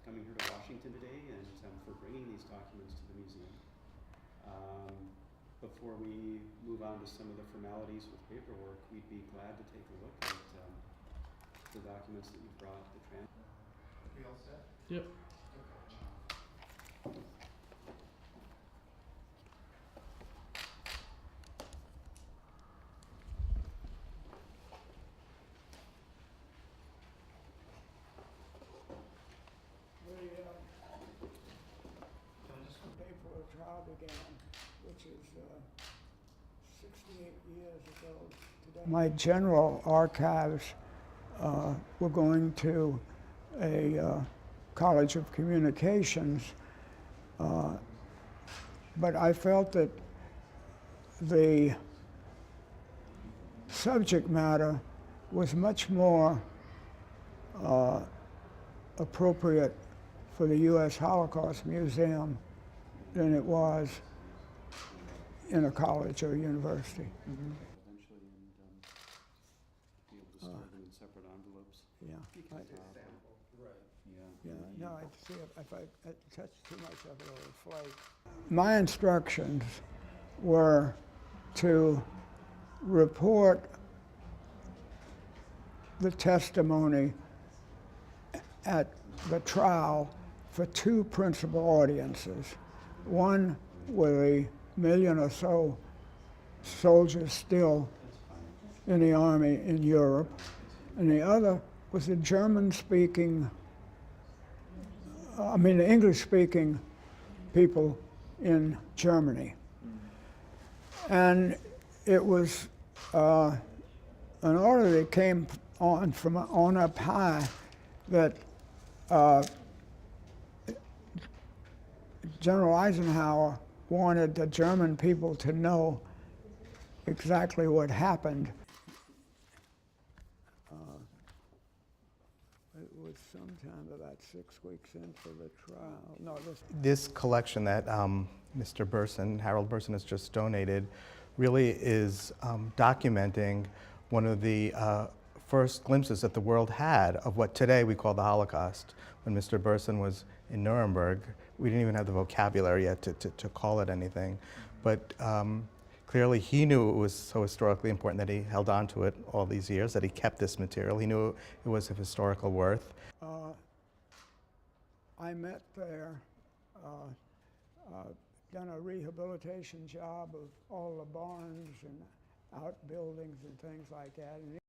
coming here to Washington today and for bringing these documents to the museum. Before we move on to some of the formalities with paperwork, we'd be glad to take a look at the documents that you've brought. We all set? Yep. The day for the trial began, which is 68 years ago today. My general archives were going to a College of Communications, but I felt that the subject matter was much more appropriate for the U.S. Holocaust Museum than it was in a college or university. Eventually, and be able to store them in separate envelopes. Yeah. Yeah. Yeah, no, I see if I touch too much of it, it'll flake. My instructions were to report the testimony at the trial for two principal audiences. One were the million or so soldiers still in the army in Europe, and the other was the German-speaking, the English-speaking people in Germany. And it was an order that came on from on up high that General Eisenhower wanted the German people to know exactly what happened. It was sometime about 6 weeks into the trial. No, This collection that Mr. Burson, Harold Burson, has just donated really is documenting one of the first glimpses that the world had of what today we call the Holocaust. When Mr. Burson was in Nuremberg, we didn't even have the vocabulary yet to call it anything. But clearly he knew it was so historically important that he held on to it all these years, that he kept this material. He knew it was of historical worth. I met there, done a rehabilitation job of all the barns and outbuildings and things like that. And